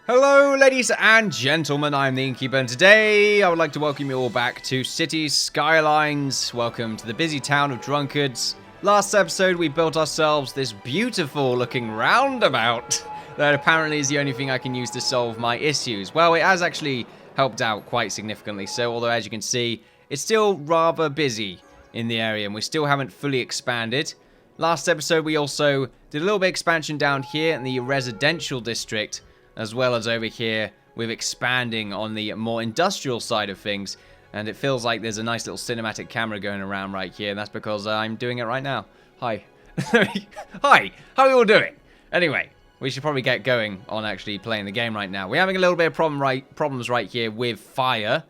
Hello ladies and gentlemen, I'm the Innkeeper, and today I would like to welcome you all back to Cities Skylines. Welcome to the busy town of Drunkards. Last episode we built ourselves this beautiful looking roundabout that apparently is the only thing I can use to solve my issues. Well, it has actually helped out quite significantly, so although as you can see, it's still rather busy in the area and we still haven't fully expanded. Last episode we also did a little bit of expansion down here in the residential district, as well as over here with expanding on the more industrial side of things. And it feels like there's a nice little cinematic camera going around right here, and that's because I'm doing it right now. Hi. Hi, how are you all doing? Anyway, we should probably get going on actually playing the game right now. We're having a little bit of problems right here with fire.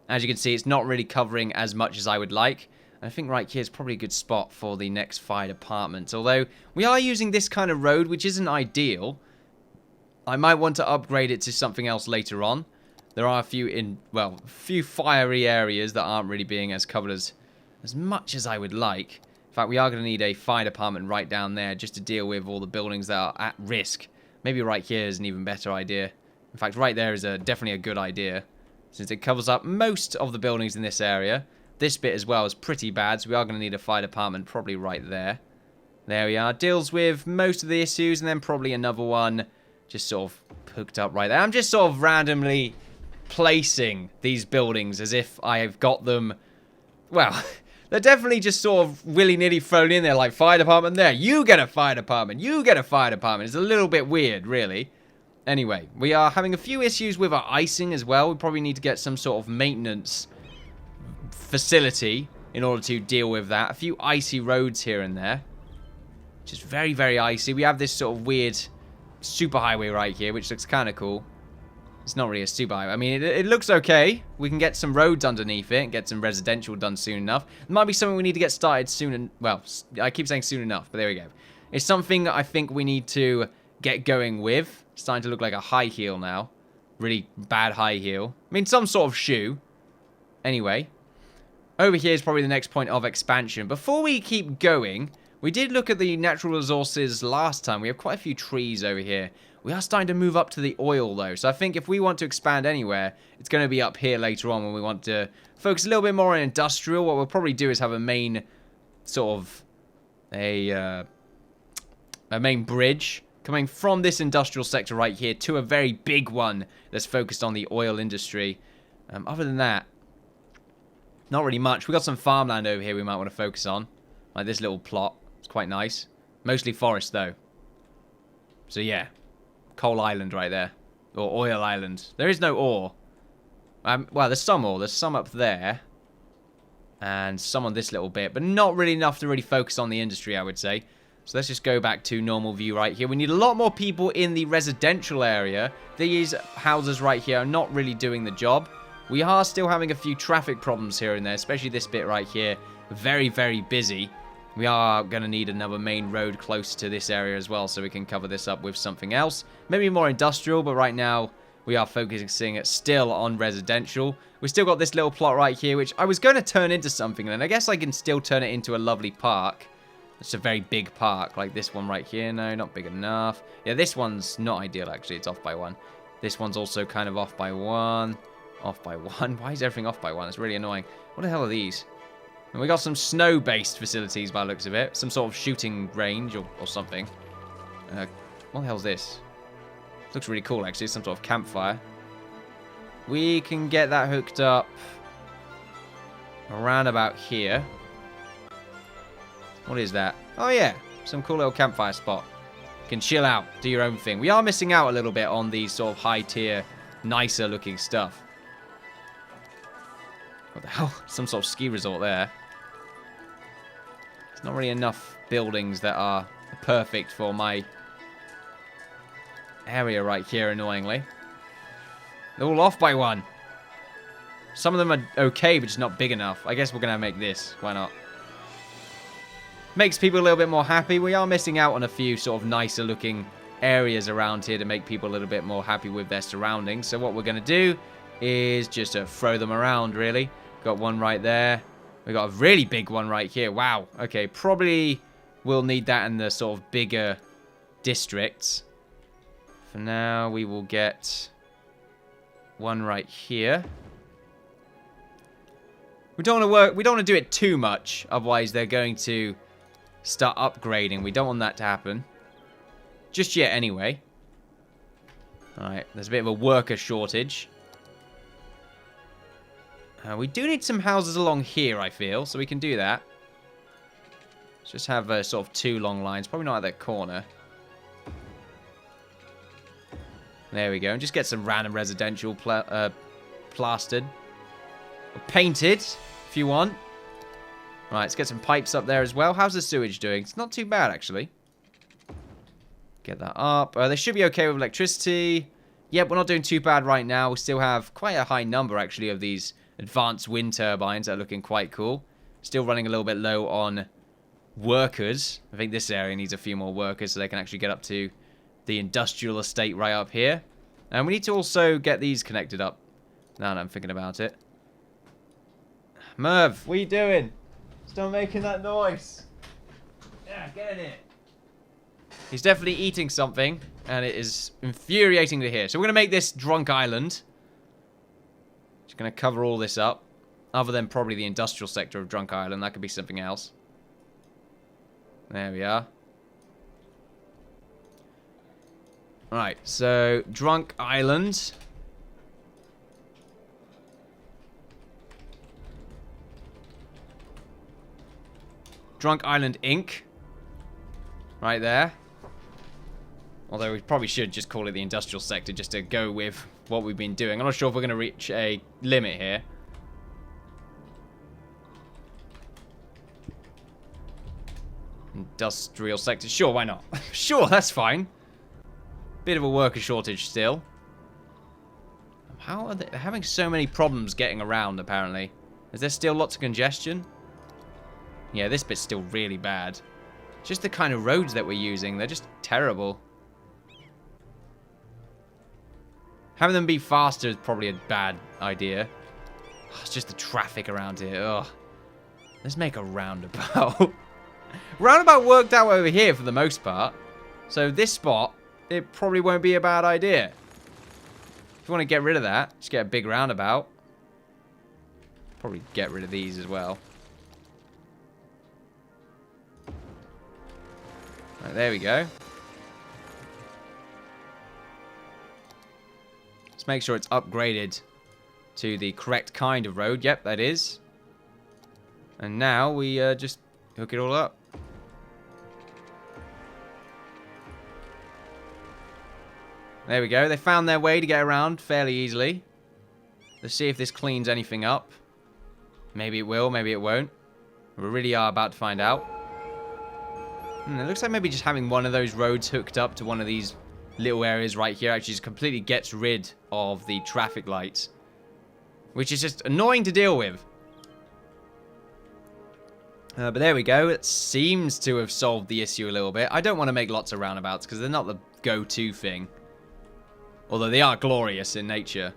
As you can see, it's not really covering as much as I would like. I think right here is probably a good spot for the next fire department. Although, we are using this kind of road, which isn't ideal. I might want to upgrade it to something else later on. There are a few fiery areas that aren't really being as covered as much as I would like. In fact, we are going to need a fire department right down there just to deal with all the buildings that are at risk. Maybe right here is an even better idea. In fact, right there is definitely a good idea, since it covers up most of the buildings in this area. This bit as well is pretty bad, so we are going to need a fire department probably right there. There we are. Deals with most of the issues, and then probably another one just sort of hooked up right there. I'm just sort of randomly placing these buildings as if I have got them. Well, they're definitely just sort of willy-nilly thrown in there, like fire department there. You get a fire department. You get a fire department. It's a little bit weird, really. Anyway, we are having a few issues with our icing as well. We probably need to get some sort of maintenance facility in order to deal with that. A few icy roads here and there. Just very, very icy. We have this sort of weird superhighway right here, which looks kind of cool. It's not really a superhighway. I mean, it looks okay. We can get some roads underneath it and get some residential done soon enough. It might be something we need to get started soon. And well, I keep saying soon enough, but there we go. It's something I think we need to get going with. It's starting to look like a high heel now. Really bad high heel. I mean, some sort of shoe. Anyway, over here is probably the next point of expansion. Before we keep going, we did look at the natural resources last time. We have quite a few trees over here. We are starting to move up to the oil, though. So I think if we want to expand anywhere, it's going to be up here later on when we want to focus a little bit more on industrial. What we'll probably do is have a main sort of a main bridge coming from this industrial sector right here to a very big one that's focused on the oil industry. Other than that, not really much. We got some farmland over here we might want to focus on, like this little plot. It's quite nice. Mostly forest, though. So, yeah. Coal Island right there. Or Oil Island. There is no ore. Well, there's some ore. There's some up there. And some on this little bit. But not really enough to really focus on the industry, I would say. So, let's just go back to normal view right here. We need a lot more people in the residential area. These houses right here are not really doing the job. We are still having a few traffic problems here and there. Especially this bit right here. Very, very busy. We are going to need another main road close to this area as well, so we can cover this up with something else. Maybe more industrial, but right now we are focusing still on residential. We've still got this little plot right here, which I was going to turn into something, and I guess I can still turn it into a lovely park. It's a very big park, like this one right here. No, not big enough. Yeah, this one's not ideal, actually. It's off by one. This one's also kind of off by one. Off by one. Why is everything off by one? It's really annoying. What the hell are these? And we got some snow-based facilities by the looks of it. Some sort of shooting range or something. What the hell's this? Looks really cool, actually. Some sort of campfire. We can get that hooked up around about here. What is that? Oh, yeah. Some cool little campfire spot. You can chill out. Do your own thing. We are missing out a little bit on these sort of high-tier, nicer-looking stuff. What the hell? Some sort of ski resort there. There's not really enough buildings that are perfect for my area right here, annoyingly. They're all off by one. Some of them are okay, but just not big enough. I guess we're going to make this. Why not? Makes people a little bit more happy. We are missing out on a few sort of nicer looking areas around here to make people a little bit more happy with their surroundings. So what we're going to do is just throw them around, really. Got one right there. We got a really big one right here. Wow. Okay, probably we'll need that in the sort of bigger districts. For now, we will get one right here. We don't want to do it too much, otherwise they're going to start upgrading. We don't want that to happen. Just yet, anyway. Alright, there's a bit of a worker shortage. We do need some houses along here, I feel, so we can do that. Let's just have sort of 2 long lines. Probably not at that corner. There we go. And just get some random residential plastered. Or painted, if you want. Right, let's get some pipes up there as well. How's the sewage doing? It's not too bad, actually. Get that up. They should be okay with electricity. Yep, we're not doing too bad right now. We still have quite a high number, actually, of these advanced wind turbines that are looking quite cool. Still running a little bit low on workers. I think this area needs a few more workers so they can actually get up to the industrial estate right up here. And we need to also get these connected up. Now that I'm thinking about it. Merv, what are you doing? Stop making that noise. Yeah, get in it. He's definitely eating something, and it is infuriating to hear. So we're going to make this Drunk Island. Just going to cover all this up. Other than probably the industrial sector of Drunk Island. That could be something else. There we are. Alright, so Drunk Island. Drunk Island Inc. Right there. Although we probably should just call it the industrial sector just to go with what we've been doing. I'm not sure if we're going to reach a limit here. Industrial sector. Sure, why not? Sure, that's fine. Bit of a worker shortage still. How are they having so many problems getting around, apparently? Is there still lots of congestion? Yeah, this bit's still really bad. Just the kind of roads that we're using, they're just terrible. Having them be faster is probably a bad idea. It's just the traffic around here. Ugh. Let's make a roundabout. Roundabout worked out over here for the most part. So this spot, it probably won't be a bad idea. If you want to get rid of that, just get a big roundabout. Probably get rid of these as well. Right, there we go. Let's make sure it's upgraded to the correct kind of road. Yep, that is. And now we just hook it all up. There we go. They found their way to get around fairly easily. Let's see if this cleans anything up. Maybe it will, maybe it won't. We really are about to find out. It looks like maybe just having one of those roads hooked up to one of these little areas right here actually just completely gets rid of the traffic lights. Which is just annoying to deal with. But there we go. It seems to have solved the issue a little bit. I don't want to make lots of roundabouts because they're not the go-to thing. Although they are glorious in nature.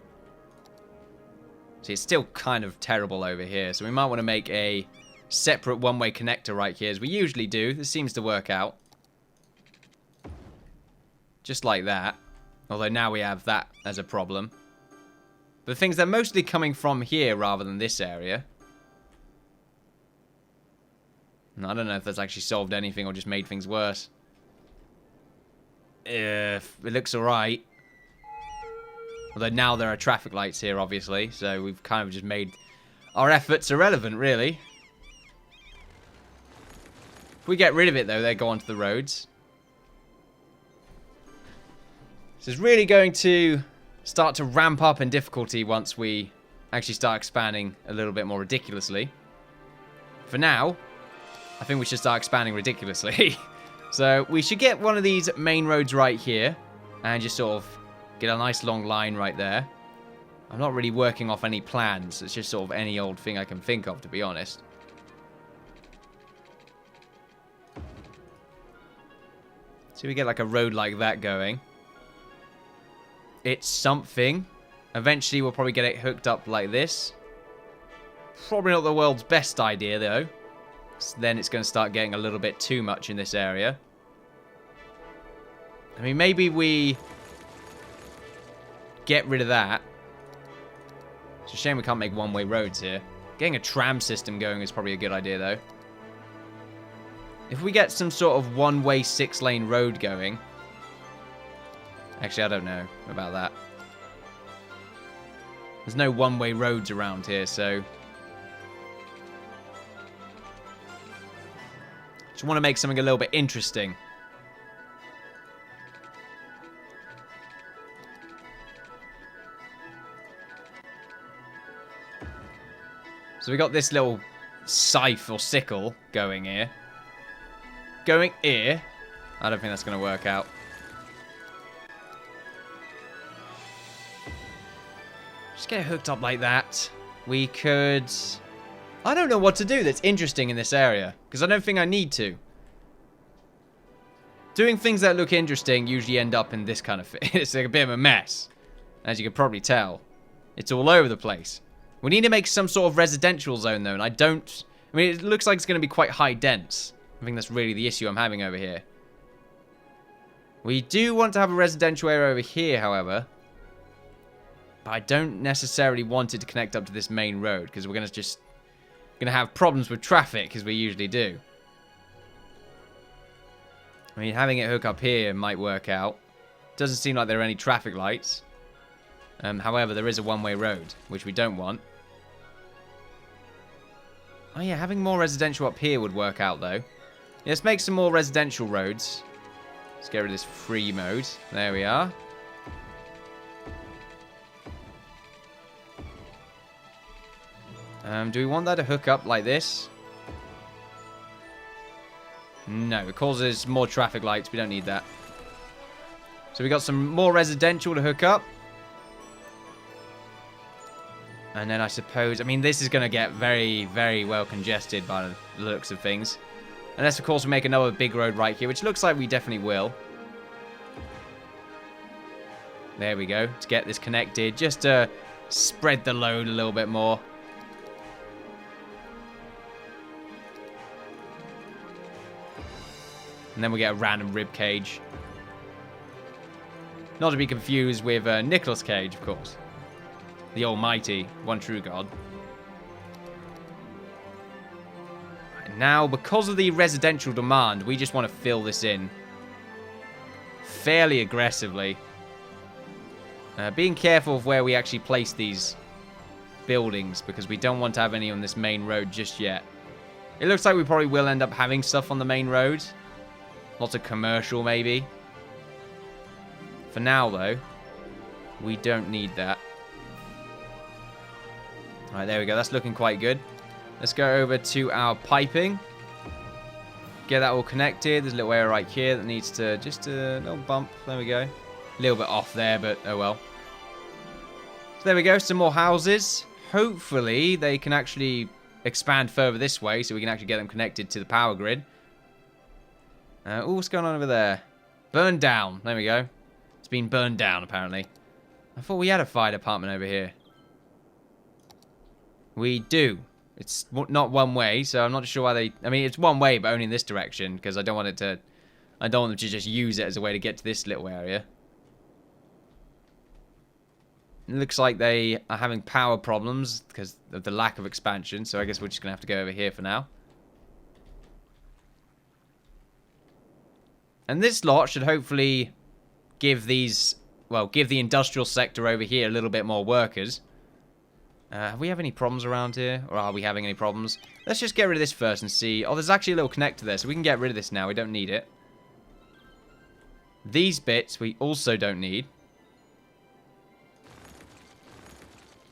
See, it's still kind of terrible over here. So we might want to make a separate one-way connector right here, as we usually do. This seems to work out. Just like that. Although now we have that as a problem. But things are mostly coming from here rather than this area. And I don't know if that's actually solved anything or just made things worse. It looks alright. Although now there are traffic lights here, obviously. So we've kind of just made our efforts irrelevant, really. If we get rid of it, though, they go onto the roads. This is really going to start to ramp up in difficulty once we actually start expanding a little bit more ridiculously. For now, I think we should start expanding ridiculously. So we should get one of these main roads right here. And just sort of get a nice long line right there. I'm not really working off any plans. It's just sort of any old thing I can think of, to be honest. So we get like a road like that going. It's something. Eventually we'll probably get it hooked up like this. Probably not the world's best idea, though. So then it's going to start getting a little bit too much in this area. I mean, maybe we get rid of that. It's a shame we can't make one-way roads here. Getting a tram system going is probably a good idea, though. If we get some sort of one-way 6-lane road going... Actually, I don't know about that. There's no one-way roads around here, so... Just want to make something a little bit interesting. So we got this little scythe or sickle going here. Going here. I don't think that's going to work out. Just get it hooked up like that. We could... I don't know what to do that's interesting in this area. Because I don't think I need to. Doing things that look interesting usually end up in this kind of thing. It's like a bit of a mess. As you can probably tell. It's all over the place. We need to make some sort of residential zone, though, and I don't... I mean, it looks like it's going to be quite high dense. I think that's really the issue I'm having over here. We do want to have a residential area over here, however. But I don't necessarily want it to connect up to this main road, because we're going to have problems with traffic, as we usually do. I mean, having it hook up here might work out. Doesn't seem like there are any traffic lights. However, there is a one-way road, which we don't want. Oh yeah, having more residential up here would work out, though. Yeah, let's make some more residential roads. Let's get rid of this free mode. There we are. Do we want that to hook up like this? No, it causes more traffic lights. We don't need that. So we got some more residential to hook up. And then I suppose... I mean, this is going to get very, very well congested by the looks of things. Unless, of course, we make another big road right here, which looks like we definitely will. There we go. To get this connected, just to spread the load a little bit more. And then we get a random rib cage. Not to be confused with Nicolas Cage, of course. The almighty, one true god. Right, now, because of the residential demand, we just want to fill this in fairly aggressively. Being careful of where we actually place these buildings, because we don't want to have any on this main road just yet. It looks like we probably will end up having stuff on the main road. Lots of commercial, maybe. For now, though, we don't need that. Alright, there we go. That's looking quite good. Let's go over to our piping. Get that all connected. There's a little area right here that needs to... Just a little bump. There we go. A little bit off there, but oh well. So there we go. Some more houses. Hopefully, they can actually expand further this way so we can actually get them connected to the power grid. Oh, what's going on over there? Burned down. There we go. It's been burned down, apparently. I thought we had a fire department over here. We do. It's not one way, so I'm not sure why they... I mean, it's one way, but only in this direction, because I don't want it to... I don't want them to just use it as a way to get to this little area. It looks like they are having power problems because of the lack of expansion, so I guess we're just going to have to go over here for now. And this lot should hopefully give these... Well, give the industrial sector over here a little bit more workers. Have we have any problems around here? Or are we having any problems? Let's just get rid of this first and see. Oh, there's actually a little connector there, so we can get rid of this now. We don't need it. These bits we also don't need.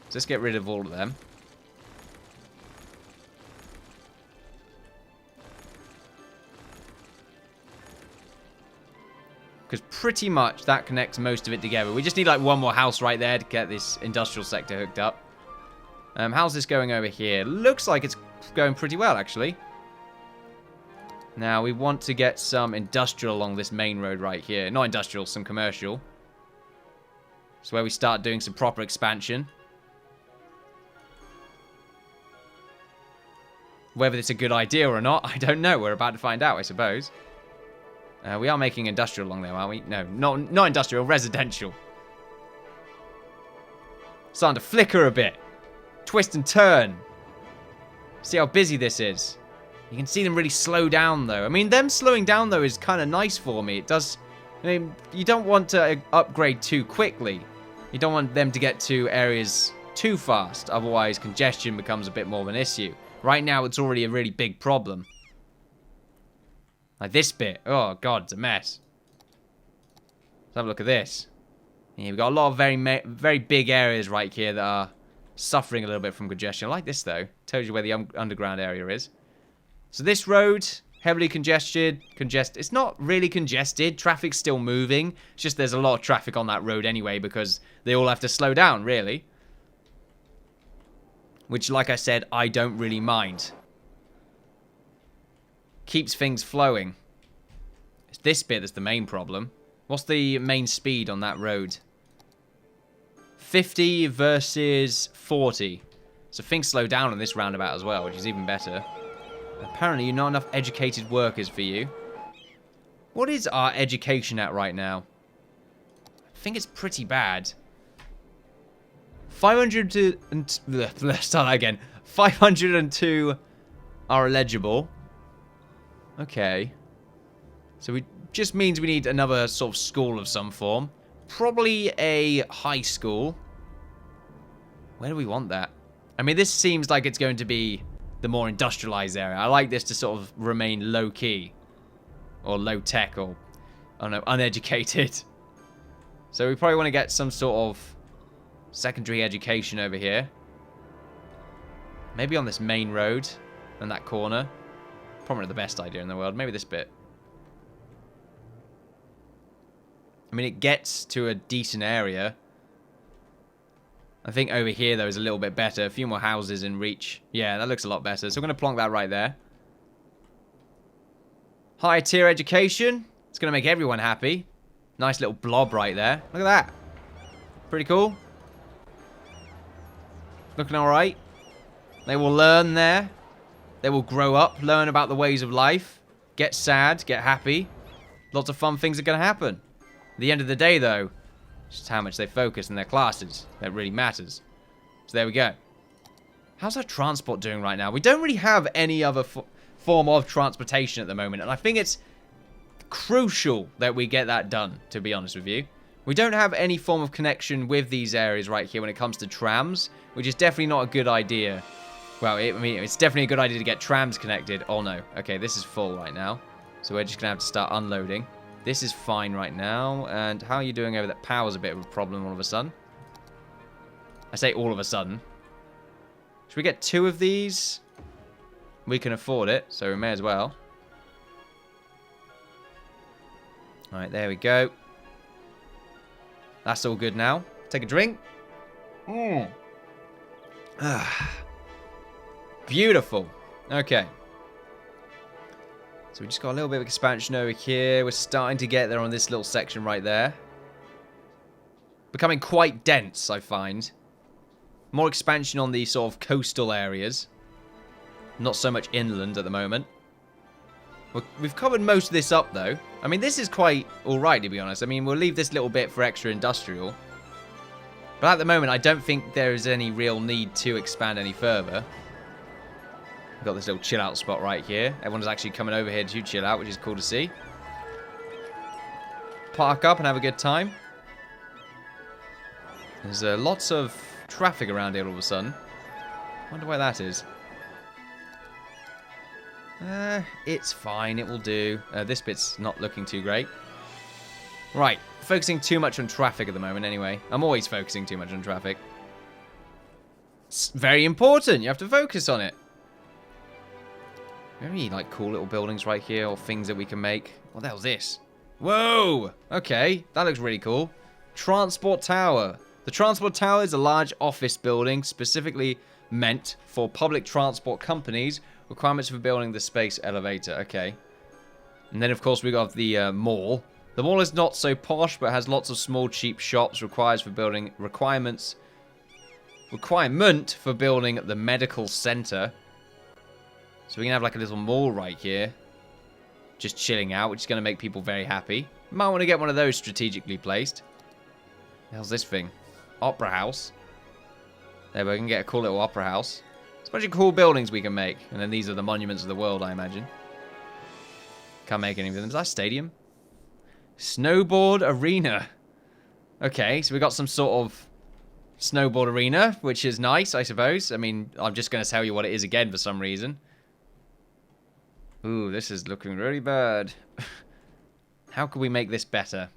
So let's get rid of all of them. Because pretty much that connects most of it together. We just need like one more house right there to get this industrial sector hooked up. How's this going over here? Looks like it's going pretty well, actually. Now, we want to get some industrial along this main road right here. Not industrial, some commercial. It's where we start doing some proper expansion. Whether it's a good idea or not, I don't know. We're about to find out, I suppose. We are making industrial along there, aren't we? No, not industrial, residential. Starting to flicker a bit. Twist and turn. See how busy this is. You can see them really slow down, though. I mean, them slowing down, though, is kind of nice for me. It does... I mean, you don't want to upgrade too quickly. You don't want them to get to areas too fast. Otherwise, congestion becomes a bit more of an issue. Right now, it's already a really big problem. Like this bit. Oh, God, it's a mess. Let's have a look at this. Yeah, we've got a lot of very big areas right here that are suffering a little bit from congestion. I like this, though. Tells you where the underground area is. So this road, heavily congested. It's not really congested. Traffic's still moving. It's just there's a lot of traffic on that road anyway because they all have to slow down, really. Which, like I said, I don't really mind. Keeps things flowing. It's this bit that's the main problem. What's the main speed on that road? 50 versus 40. So things slow down on this roundabout as well, which is even better. Apparently, you're not enough educated workers for you. What is our education at right now? I think it's pretty bad. 502 are eligible. Okay. So it just means we need another sort of school of some form. Probably a high school. Where do we want that? I mean, this seems like it's going to be the more industrialized area. I like this to sort of remain low-key. Or low-tech, or, I don't know, uneducated. So we probably want to get some sort of secondary education over here. Maybe on this main road. In that corner. Probably not the best idea in the world. Maybe this bit. I mean, it gets to a decent area. I think over here, though, is a little bit better. A few more houses in reach. Yeah, that looks a lot better. So I'm going to plonk that right there. High tier education. It's going to make everyone happy. Nice little blob right there. Look at that. Pretty cool. Looking alright. They will learn there. They will grow up, learn about the ways of life. Get sad, get happy. Lots of fun things are going to happen. At the end of the day, though, just how much they focus in their classes. That really matters. So there we go. How's our transport doing right now? We don't really have any other form of transportation at the moment. And I think it's crucial that we get that done, to be honest with you. We don't have any form of connection with these areas right here when it comes to trams, which is definitely not a good idea. Well, I mean, it's definitely a good idea to get trams connected. Oh, no. Okay, this is full right now. So we're just going to have to start unloading. This is fine right now. And how are you doing over there? Power's a bit of a problem all of a sudden. I say all of a sudden. Should we get 2 of these? We can afford it, so we may as well. Alright, there we go. That's all good now. Take a drink. Beautiful. Okay. So we just got a little bit of expansion over here. We're starting to get there on this little section right there. Becoming quite dense, I find. More expansion on the sort of coastal areas. Not so much inland at the moment. We've covered most of this up, though. I mean, this is quite alright, to be honest. I mean, we'll leave this little bit for extra industrial. But at the moment, I don't think there is any real need to expand any further. We've got this little chill out spot right here. Everyone's actually coming over here to chill out, which is cool to see. Park up and have a good time. There's lots of traffic around here all of a sudden. Wonder why that is. It's fine. It will do. This bit's not looking too great. Right. Focusing too much on traffic at the moment anyway. I'm always focusing too much on traffic. It's very important. You have to focus on it. Very, like, cool little buildings right here, or things that we can make. What the hell's this? Whoa! Okay, that looks really cool. Transport Tower. The Transport Tower is a large office building specifically meant for public transport companies. Requirements for building the space elevator. Okay. And then, of course, we got the mall. The mall is not so posh, but has lots of small, cheap shops. Requirement for building the medical center. So we can have like a little mall right here. Just chilling out, which is going to make people very happy. Might want to get one of those strategically placed. The hell's this thing? Opera House. There, we can get a cool little opera house. There's a bunch of cool buildings we can make. And then these are the monuments of the world, I imagine. Can't make any of them. Is that a stadium? Snowboard arena. Okay, so we got some sort of snowboard arena, which is nice, I suppose. I mean, I'm just going to tell you what it is again for some reason. Ooh, this is looking really bad. How can we make this better?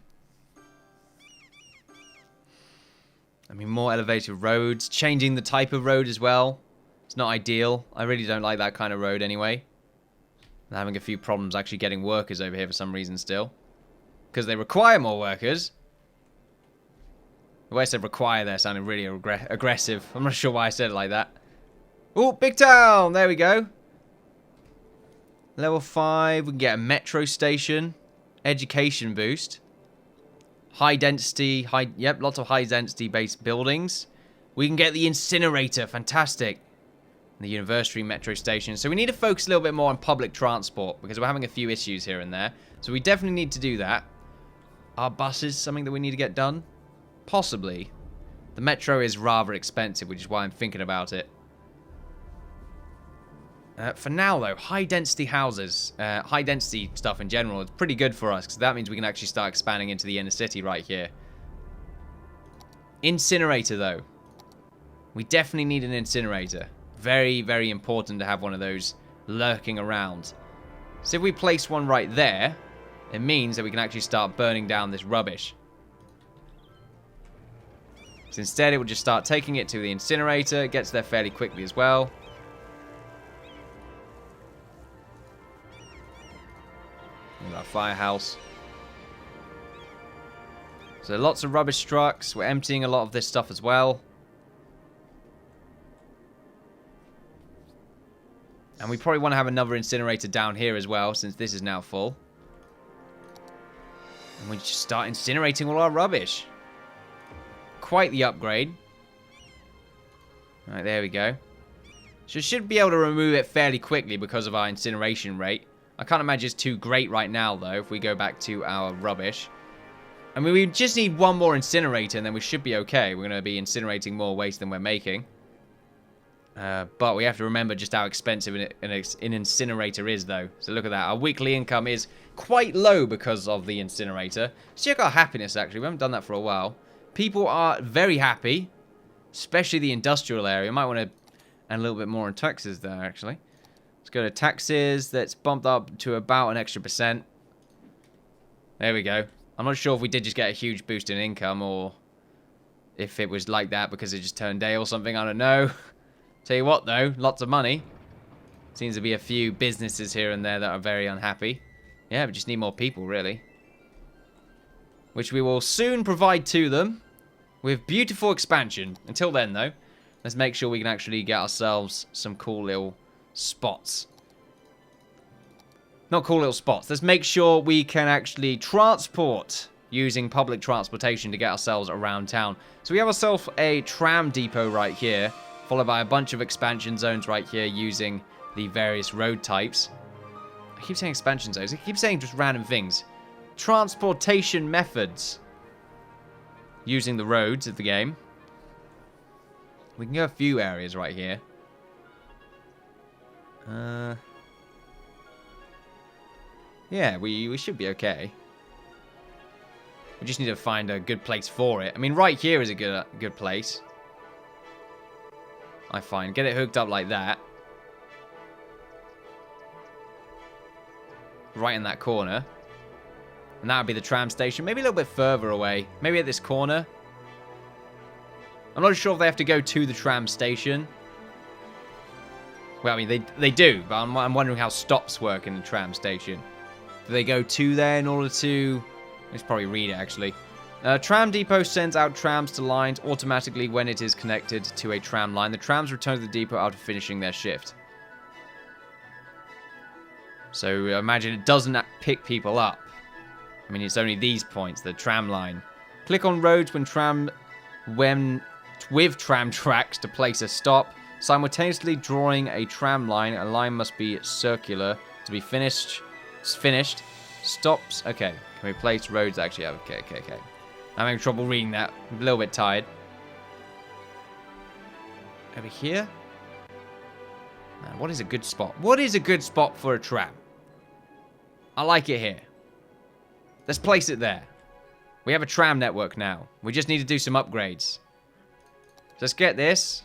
I mean, more elevated roads. Changing the type of road as well. It's not ideal. I really don't like that kind of road anyway. I'm having a few problems actually getting workers over here for some reason still. Because they require more workers. The way I said require there sounded really aggressive. I'm not sure why I said it like that. Oh, big town! There we go. Level 5. We can get a metro station. Education boost. High density. Yep, lots of high density based buildings. We can get the incinerator. Fantastic. The university metro station. So we need to focus a little bit more on public transport. Because we're having a few issues here and there. So we definitely need to do that. Are buses something that we need to get done? Possibly. The metro is rather expensive, which is why I'm thinking about it. For now, though, high-density houses, high-density stuff in general, it's pretty good for us, because that means we can actually start expanding into the inner city right here. Incinerator, though. We definitely need an incinerator. Very, very important to have one of those lurking around. So if we place one right there, it means that we can actually start burning down this rubbish. So instead, it will just start taking it to the incinerator. It gets there fairly quickly as well. We've got a firehouse. So lots of rubbish trucks. We're emptying a lot of this stuff as well. And we probably want to have another incinerator down here as well, since this is now full. And we just start incinerating all our rubbish. Quite the upgrade. Alright, there we go. So we should be able to remove it fairly quickly because of our incineration rate. I can't imagine it's too great right now, though, if we go back to our rubbish. I mean, we just need one more incinerator, and then we should be okay. We're going to be incinerating more waste than we're making. But we have to remember just how expensive an incinerator is, though. So look at that. Our weekly income is quite low because of the incinerator. Let's check our happiness, actually. We haven't done that for a while. People are very happy, especially the industrial area. Might want to add a little bit more in taxes there, actually. Let's go to taxes. That's bumped up to about an extra %. There we go. I'm not sure if we did just get a huge boost in income or if it was like that because it just turned day or something. I don't know. Tell you what, though, lots of money. Seems to be a few businesses here and there that are very unhappy. Yeah, we just need more people, really. Which we will soon provide to them with beautiful expansion. Until then, though, let's make sure we can actually get ourselves some cool little spots. Not cool little spots. Let's make sure we can actually transport using public transportation to get ourselves around town. So we have ourselves a tram depot right here, followed by a bunch of expansion zones right here using the various road types. I keep saying expansion zones. I keep saying just random things. Transportation methods using the roads of the game. We can go a few areas right here. Yeah, we should be okay. We just need to find a good place for it. I mean, right here is a good place. I find. Get it hooked up like that. Right in that corner. And that would be the tram station. Maybe a little bit further away. Maybe at this corner. I'm not sure if they have to go to the tram station. Well, I mean, they do. But I'm wondering how stops work in the tram station. Do they go to there in order to... Let's probably read it, actually. Tram depot sends out trams to lines automatically when it is connected to a tram line. The trams return to the depot after finishing their shift. So imagine it doesn't pick people up. I mean, it's only these points, the tram line. Click on roads with tram tracks to place a stop. Simultaneously drawing a tram line. A line must be circular to be finished. Stops. Okay. Can we place roads? Actually, okay. I'm having trouble reading that. I'm a little bit tired. Over here? Man, what is a good spot? What is a good spot for a tram? I like it here. Let's place it there. We have a tram network now. We just need to do some upgrades. So let's get this.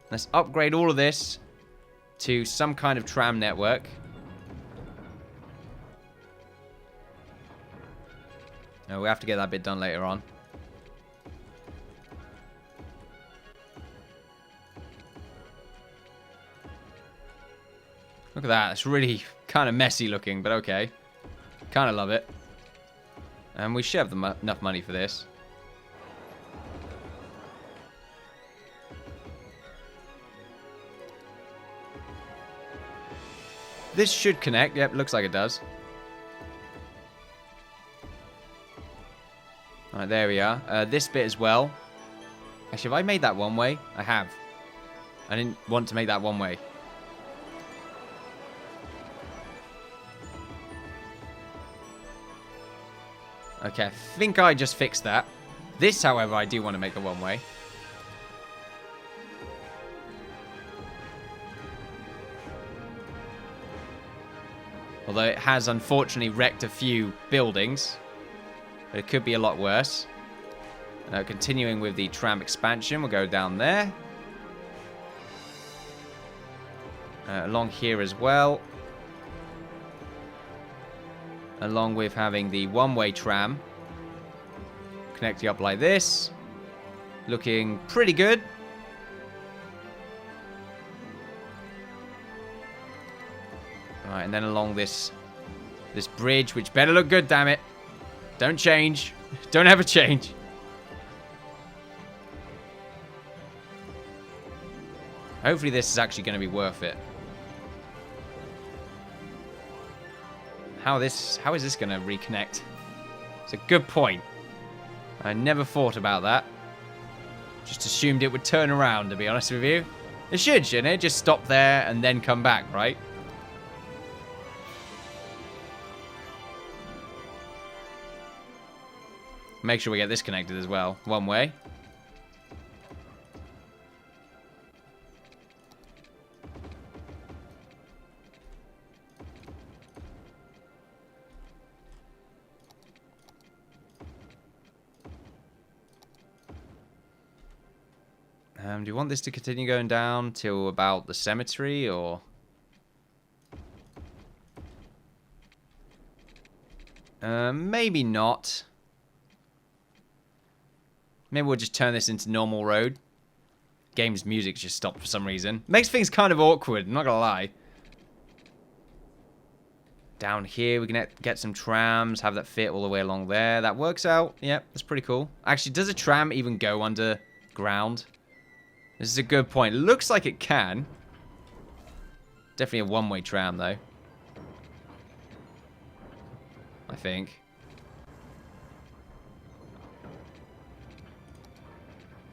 Let's upgrade all of this to some kind of tram network. Oh, we have to get that bit done later on. Look at that. It's really kind of messy looking, but okay. Kind of love it. And we should have enough money for this. This should connect. Yep, looks like it does. Alright, there we are. This bit as well. Actually, have I made that one way? I have. I didn't want to make that one way. Okay, I think I just fixed that. This, however, I do want to make a one-way. Although it has, unfortunately, wrecked a few buildings. But it could be a lot worse. Continuing with the tram expansion, we'll go down there. Along here as well. Along with having the one-way tram. Connecting up like this. Looking pretty good. Alright, and then along this bridge, which better look good, damn it. Don't change. Don't ever change. Hopefully this is actually going to be worth it. How is this going to reconnect? It's a good point. I never thought about that. Just assumed it would turn around, to be honest with you. It should, shouldn't it? Just stop there and then come back, right? Make sure we get this connected as well. One way. Do you want this to continue going down till about the cemetery, or? Maybe not. Maybe we'll just turn this into normal road. Game's music just stopped for some reason. Makes things kind of awkward, I'm not gonna lie. Down here, we can get some trams, have that fit all the way along there. That works out. Yep, that's pretty cool. Actually, does a tram even go underground? This is a good point. It looks like it can. Definitely a one-way tram, though. I think.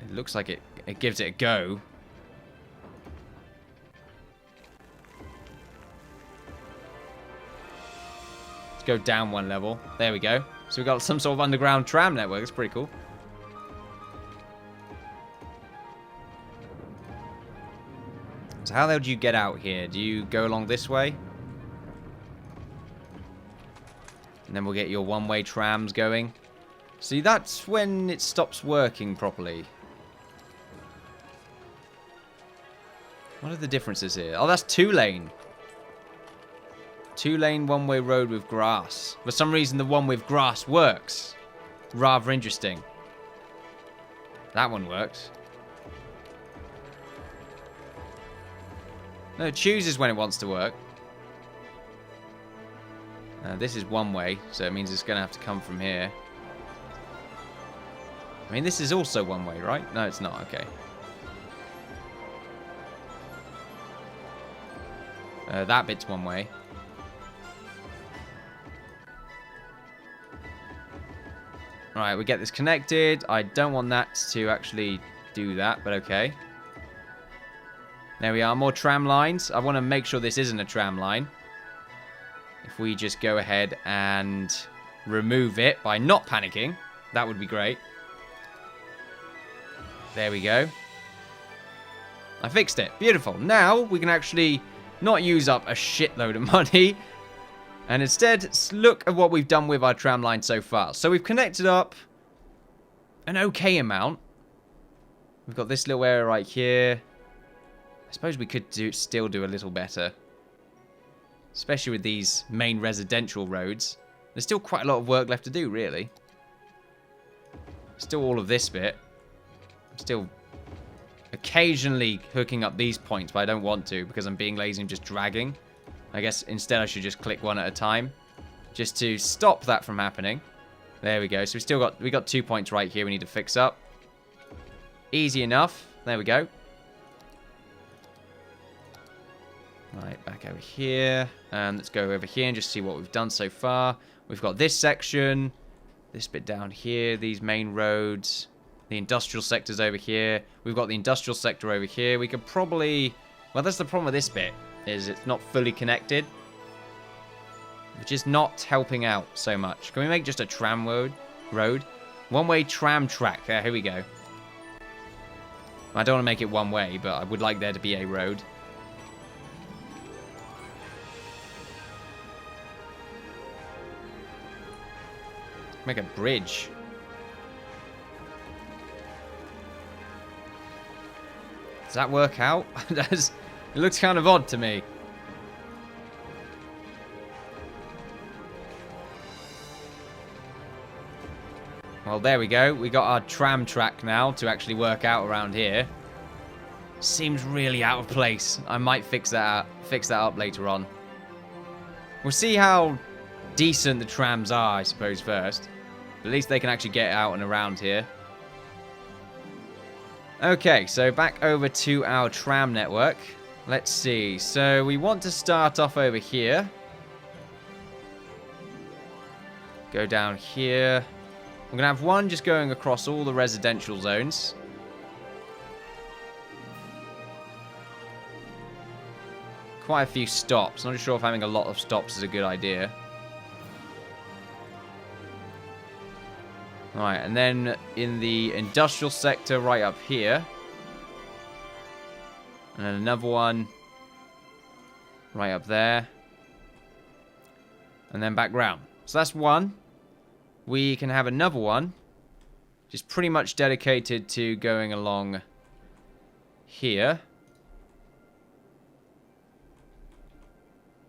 It looks like it gives it a go. Let's go down one level. There we go. So we've got some sort of underground tram network. It's pretty cool. So how the hell do you get out here? Do you go along this way? And then we'll get your one-way trams going. See, that's when it stops working properly. What are the differences here? Oh, that's two-lane. Two-lane one-way road with grass. For some reason, the one with grass works. Rather interesting. That one works. No, it chooses when it wants to work. This is one way, so it means it's going to have to come from here. I mean, this is also one way, right? No, it's not. Okay. That bit's one way. Alright, we get this connected. I don't want that to actually do that, but okay. There we are, more tram lines. I want to make sure this isn't a tram line. If we just go ahead and remove it by not panicking, that would be great. There we go. I fixed it. Beautiful. Now we can actually not use up a shitload of money. And instead, look at what we've done with our tram line so far. So we've connected up an okay amount. We've got this little area right here. I suppose we could still do a little better. Especially with these main residential roads. There's still quite a lot of work left to do, really. Still all of this bit. I'm still occasionally hooking up these points, but I don't want to because I'm being lazy and just dragging. I guess instead I should just click one at a time just to stop that from happening. There we go. So we got 2 points right here we need to fix up. Easy enough. There we go. Right, back over here. And let's go over here and just see what we've done so far. We've got this section, this bit down here, these main roads, the industrial sector's over here. We've got the industrial sector over here. We could probably... Well, that's the problem with this bit, is it's not fully connected. Which is not helping out so much. Can we make just a tram road? One-way tram track. There, here we go. I don't want to make it one way, but I would like there to be a road. Make a bridge. Does that work out? It looks kind of odd to me. Well, there we go. We got our tram track now to actually work out around here. Seems really out of place. I might fix that up later on. We'll see how decent the trams are, I suppose, first. At least they can actually get out and around here. Okay, so back over to our tram network. Let's see. So we want to start off over here. Go down here. I'm going to have one just going across all the residential zones. Quite a few stops. Not sure if having a lot of stops is a good idea. Right, and then in the industrial sector right up here. And then another one right up there. And then back round. So that's one. We can have another one, just pretty much dedicated to going along here.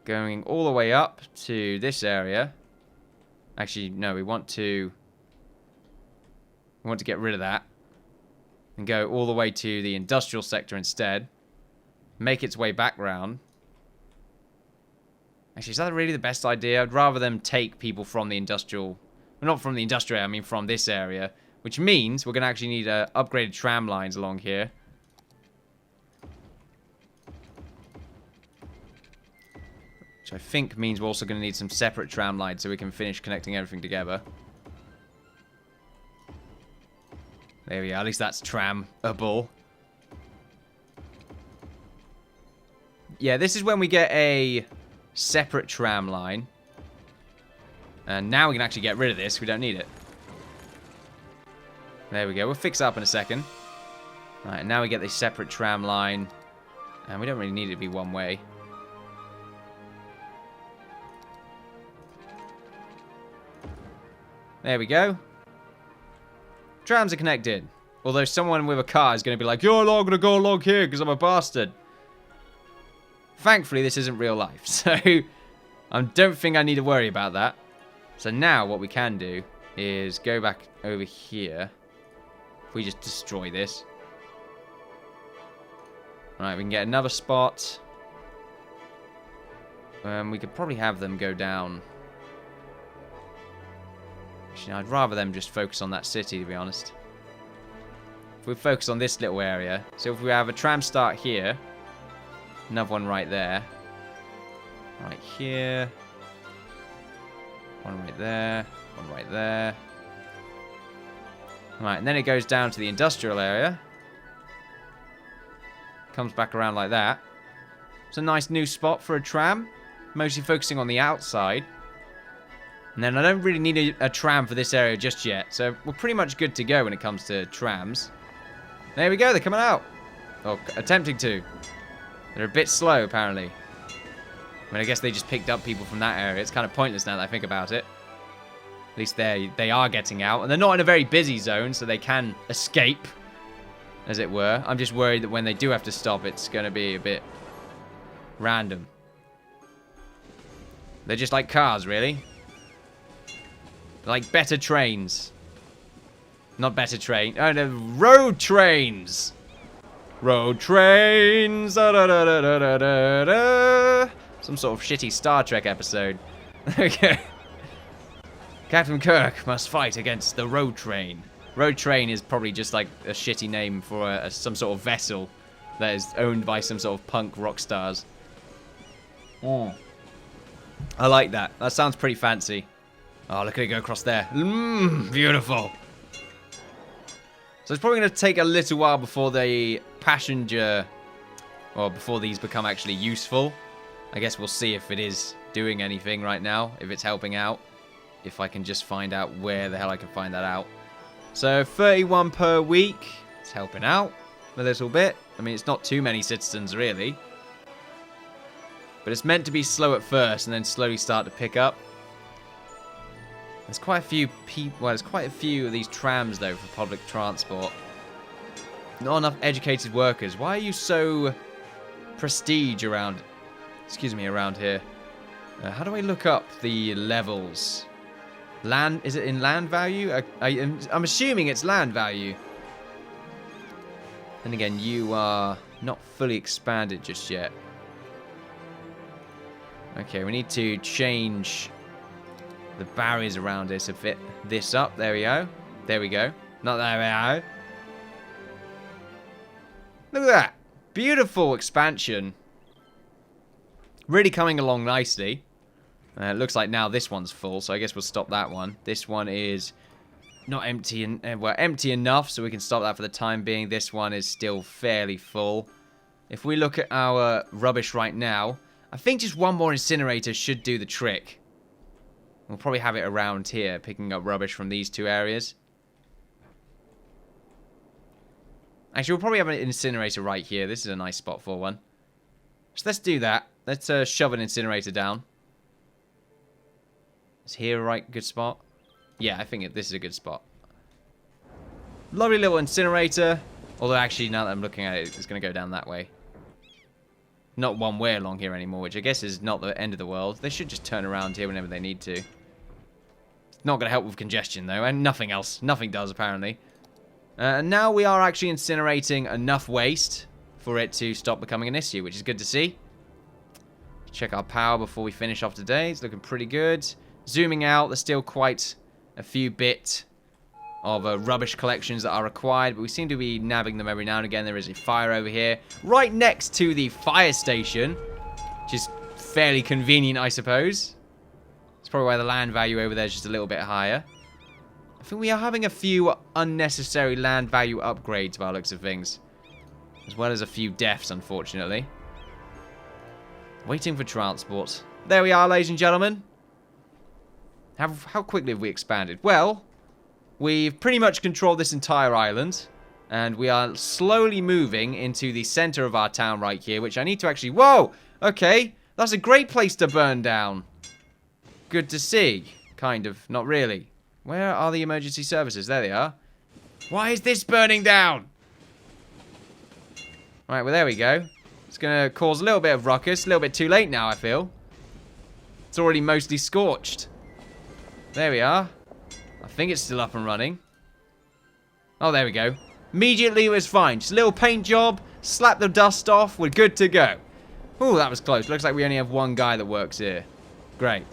Going all the way up to this area. Actually, no, we want to get rid of that. And go all the way to the industrial sector instead. Make its way back round. Actually, is that really the best idea? I'd rather them take people from the industrial... Well, not from the industrial area, I mean from this area. Which means we're going to actually need upgraded tram lines along here. Which I think means we're also going to need some separate tram lines so we can finish connecting everything together. There we go, at least that's tram-able. Yeah, this is when we get a separate tram line. And now we can actually get rid of this. We don't need it. There we go. We'll fix it up in a second. Alright, now we get this separate tram line. And we don't really need it to be one way. There we go. Trams are connected. Although someone with a car is going to be like, you're not going to go along here because I'm a bastard. Thankfully, this isn't real life. So, I don't think I need to worry about that. So now what we can do is go back over here. If we just destroy this. Alright, we can get another spot. We could probably have them go down. Actually, I'd rather them just focus on that city, to be honest. If we focus on this little area. So if we have a tram start here. Another one right there. Right here. One right there. One right there. Right, and then it goes down to the industrial area. Comes back around like that. It's a nice new spot for a tram. Mostly focusing on the outside. And then I don't really need a tram for this area just yet. So we're pretty much good to go when it comes to trams. There we go, they're coming out. Or attempting to. They're a bit slow, apparently. I mean, I guess they just picked up people from that area. It's kind of pointless now that I think about it. At least they are getting out. And they're not in a very busy zone, so they can escape, as it were. I'm just worried that when they do have to stop, it's going to be a bit random. They're just like cars, really. Like better trains. Not better train. Oh, no, road trains. Road trains. Da, da, da, da, da, da, da. Some sort of shitty Star Trek episode. Okay. Captain Kirk must fight against the road train. Road train is probably just like a shitty name for some sort of vessel that is owned by some sort of punk rock stars. I like that. That sounds pretty fancy. Oh, look at it go across there. Beautiful. So it's probably going to take a little while before the passenger, or before these become actually useful. I guess we'll see if it is doing anything right now, if it's helping out. If I can just find out where the hell I can find that out. So 31 per week. It's helping out a little bit. I mean, it's not too many citizens, really. But it's meant to be slow at first and then slowly start to pick up. There's quite a few people. Well, there's quite a few of these trams, though, for public transport. Not enough educated workers. Why are you so prestige around... Excuse me, around here? How do I look up the levels? Land... Is it in land value? I'm assuming it's land value. And again, you are not fully expanded just yet. Okay, we need to change the barriers around this to fit this up. There we go. There we go. Not there we go. Look at that. Beautiful expansion. Really coming along nicely. It looks like now this one's full, so I guess we'll stop that one. This one is not empty, well, empty enough, so we can stop that for the time being. This one is still fairly full. If we look at our rubbish right now, I think just one more incinerator should do the trick. We'll probably have it around here, picking up rubbish from these two areas. Actually, we'll probably have an incinerator right here. This is a nice spot for one. So let's do that. Let's shove an incinerator down. Is here a right good spot? Yeah, I think this is a good spot. Lovely little incinerator. Although, actually, now that I'm looking at it, it's going to go down that way. Not one way along here anymore, which I guess is not the end of the world. They should just turn around here whenever they need to. It's not going to help with congestion, though, and nothing else. Nothing does, apparently. Now we are actually incinerating enough waste for it to stop becoming an issue, which is good to see. Check our power before we finish off today. It's looking pretty good. Zooming out, there's still quite a few bit of rubbish collections that are required, but we seem to be nabbing them every now and again. There is a fire over here, right next to the fire station, which is fairly convenient, I suppose. That's probably why the land value over there is just a little bit higher. I think we are having a few unnecessary land value upgrades by the looks of things, as well as a few deaths, unfortunately. Waiting for transport. There we are, ladies and gentlemen. How quickly have we expanded? Well, we've pretty much controlled this entire island, and we are slowly moving into the center of our town right here, which I need to actually... Whoa! Okay, that's a great place to burn down. Good to see. Kind of. Not really. Where are the emergency services? There they are. Why is this burning down? Right, well, there we go. It's going to cause a little bit of ruckus. A little bit too late now, I feel. It's already mostly scorched. There we are. I think it's still up and running. Oh, there we go. Immediately it was fine. Just a little paint job. Slap the dust off. We're good to go. Ooh, that was close. Looks like we only have one guy that works here. Great.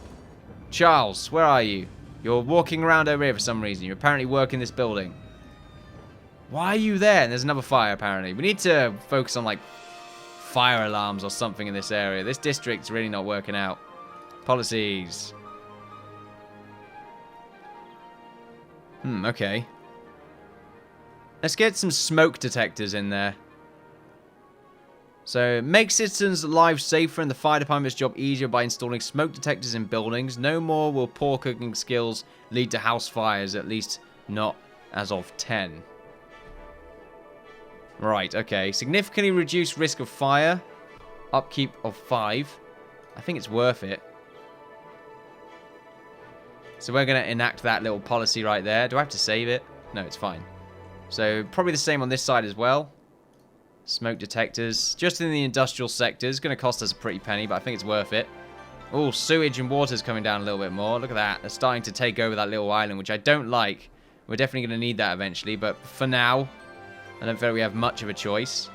Charles, where are you? You're walking around over here for some reason. You apparently work in this building. Why are you there? And there's another fire, apparently. We need to focus on, like, fire alarms or something in this area. This district's really not working out. Policies. Okay. Let's get some smoke detectors in there. So, make citizens' lives safer and the fire department's job easier by installing smoke detectors in buildings. No more will poor cooking skills lead to house fires, at least not as of 10. Right, okay. Significantly reduced risk of fire. Upkeep of 5. I think it's worth it. So we're going to enact that little policy right there. Do I have to save it? No, it's fine. So probably the same on this side as well. Smoke detectors. Just in the industrial sectors. Going to cost us a pretty penny, but I think it's worth it. Oh, sewage and water's coming down a little bit more. Look at that. They're starting to take over that little island, which I don't like. We're definitely going to need that eventually, but for now, I don't feel we have much of a choice.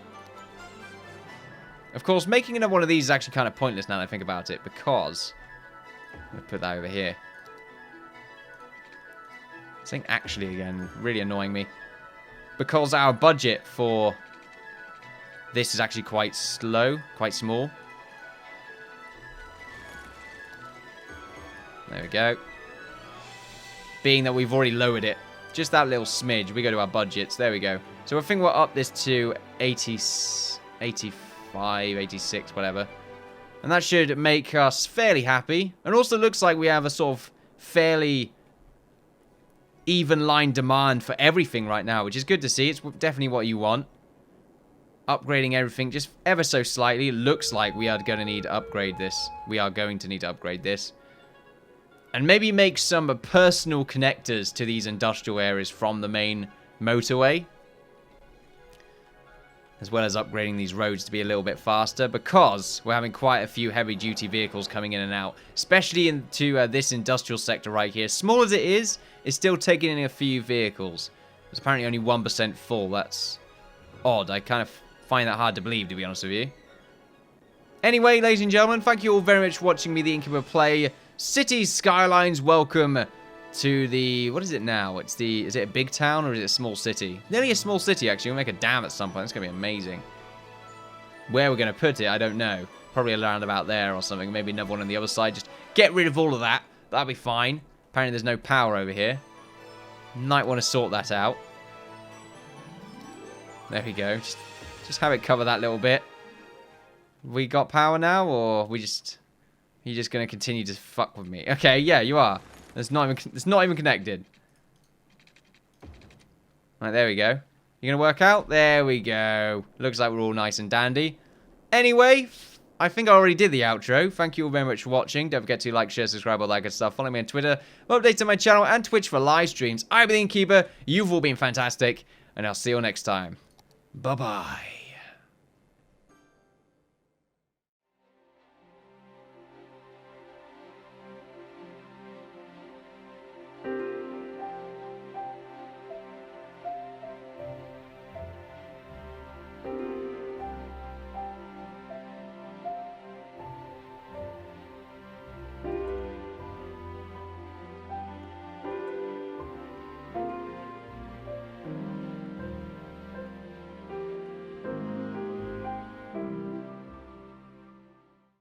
Of course, making another one of these is actually kind of pointless now that I think about it, because... I'm going to put that over here. Saying actually again, really annoying me. Because our budget for this is actually quite slow, quite small. There we go. Being that we've already lowered it. Just that little smidge. We go to our budgets. There we go. So I think we'll up this to 80, 85, 86, whatever. And that should make us fairly happy. And also looks like we have a sort of fairly even line demand for everything right now, which is good to see. It's definitely what you want. Upgrading everything just ever so slightly. It looks like we are going to need to upgrade this. We are going to need to upgrade this. And maybe make some personal connectors to these industrial areas from the main motorway. As well as upgrading these roads to be a little bit faster. Because we're having quite a few heavy-duty vehicles coming in and out. Especially into this industrial sector right here. Small as it is, it's still taking in a few vehicles. It's apparently only 1% full. That's odd. I kind of find that hard to believe, to be honest with you. Anyway, ladies and gentlemen, thank you all very much for watching me, the Innkeeper, play Cities Skylines. Welcome to the... What is it now? It's the... Is it a big town or is it a small city? Nearly a small city, actually. We'll make a dam at some point. It's going to be amazing. Where we're going to put it, I don't know. Probably around about there or something. Maybe another one on the other side. Just get rid of all of that. That'll be fine. Apparently there's no power over here. Might want to sort that out. There we go. Just have it cover that little bit. We got power now, or we just... You're just going to continue to fuck with me. Okay, yeah, you are. It's not even connected. Right, there we go. You going to work out? There we go. Looks like we're all nice and dandy. Anyway, I think I already did the outro. Thank you all very much for watching. Don't forget to like, share, subscribe, all that good stuff. Follow me on Twitter. Updates on my channel and Twitch for live streams. I'm the Innkeeper. You've all been fantastic. And I'll see you all next time. Bye-bye.